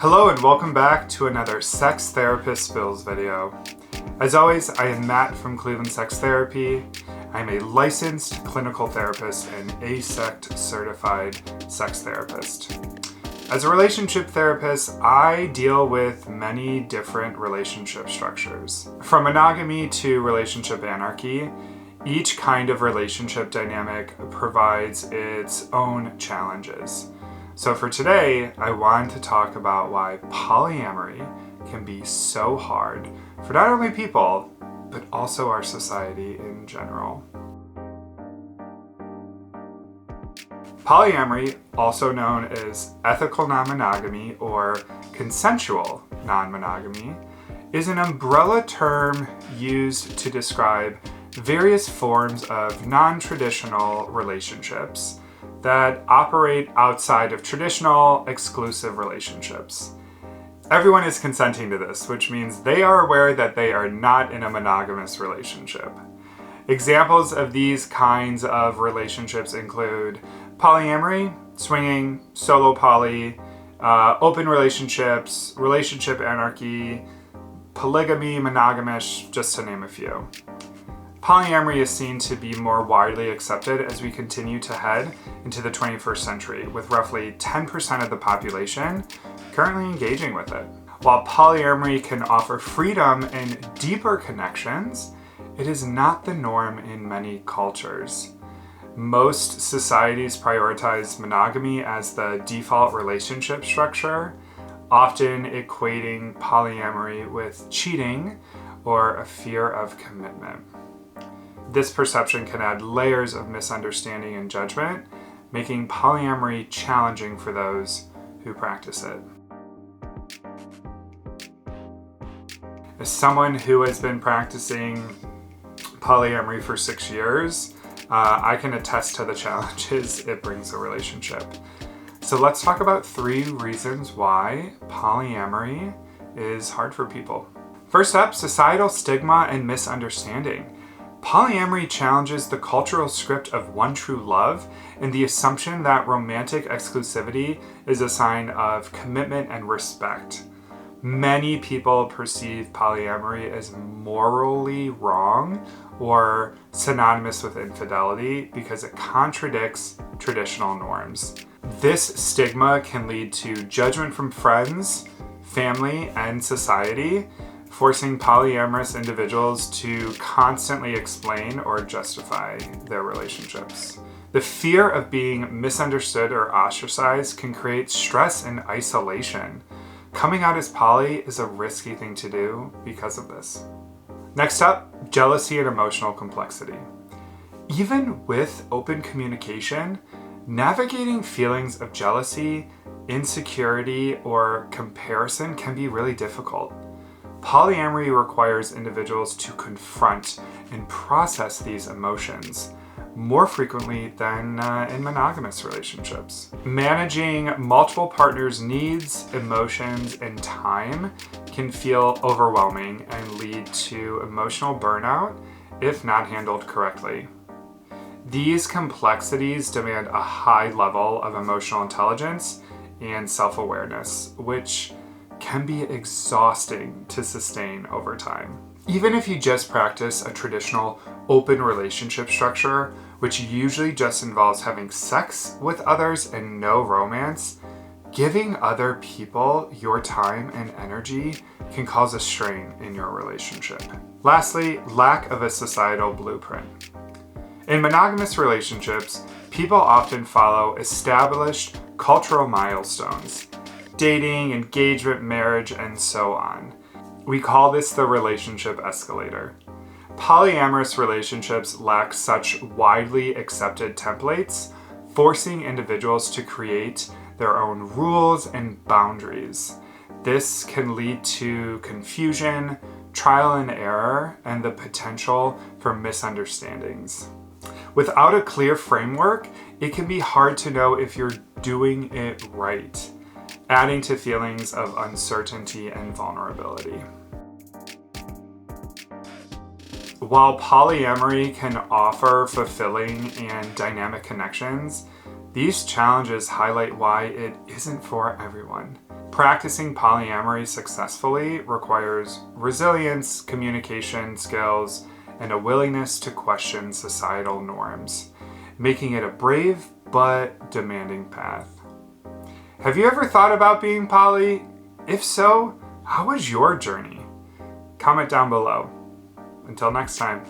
Hello and welcome back to another Sex Therapist Spills video. As always, I am Matt from Cleveland Sex Therapy. I'm a licensed clinical therapist and ASECT certified sex therapist. As a relationship therapist, I deal with many different relationship structures. From monogamy to relationship anarchy, each kind of relationship dynamic provides its own challenges. So for today, I wanted to talk about why polyamory can be so hard for not only people, but also our society in general. Polyamory, also known as ethical non-monogamy or consensual non-monogamy, is an umbrella term used to describe various forms of non-traditional relationships that operate outside of traditional exclusive relationships. Everyone is consenting to this, which means they are aware that they are not in a monogamous relationship. Examples of these kinds of relationships include polyamory, swinging, solo poly, open relationships, relationship anarchy, polygamy, monogamous, just to name a few. Polyamory is seen to be more widely accepted as we continue to head into the 21st century, with roughly 10% of the population currently engaging with it. While polyamory can offer freedom and deeper connections, it is not the norm in many cultures. Most societies prioritize monogamy as the default relationship structure, often equating polyamory with cheating or a fear of commitment. This perception can add layers of misunderstanding and judgment, making polyamory challenging for those who practice it. As someone who has been practicing polyamory for 6 years, I can attest to the challenges it brings to a relationship. So let's talk about 3 reasons why polyamory is hard for people. First up, societal stigma and misunderstanding. Polyamory challenges the cultural script of one true love and the assumption that romantic exclusivity is a sign of commitment and respect. Many people perceive polyamory as morally wrong or synonymous with infidelity because it contradicts traditional norms. This stigma can lead to judgment from friends, family, and society, forcing polyamorous individuals to constantly explain or justify their relationships. The fear of being misunderstood or ostracized can create stress and isolation. Coming out as poly is a risky thing to do because of this. Next up, jealousy and emotional complexity. Even with open communication, navigating feelings of jealousy, insecurity, or comparison can be really difficult. Polyamory requires individuals to confront and process these emotions more frequently than in monogamous relationships. Managing multiple partners' needs, emotions, and time can feel overwhelming and lead to emotional burnout if not handled correctly. These complexities demand a high level of emotional intelligence and self-awareness, which can be exhausting to sustain over time. Even if you just practice a traditional open relationship structure, which usually just involves having sex with others and no romance, giving other people your time and energy can cause a strain in your relationship. Lastly, lack of a societal blueprint. In monogamous relationships, people often follow established cultural milestones: dating, engagement, marriage, and so on. We call this the relationship escalator. Polyamorous relationships lack such widely accepted templates, forcing individuals to create their own rules and boundaries. This can lead to confusion, trial and error, and the potential for misunderstandings. Without a clear framework, it can be hard to know if you're doing it right, adding to feelings of uncertainty and vulnerability. While polyamory can offer fulfilling and dynamic connections, These challenges highlight why it isn't for everyone. Practicing polyamory successfully requires resilience, communication skills, and a willingness to question societal norms, making it a brave but demanding path. Have you ever thought about being poly? If so, how was your journey? Comment down below. Until next time.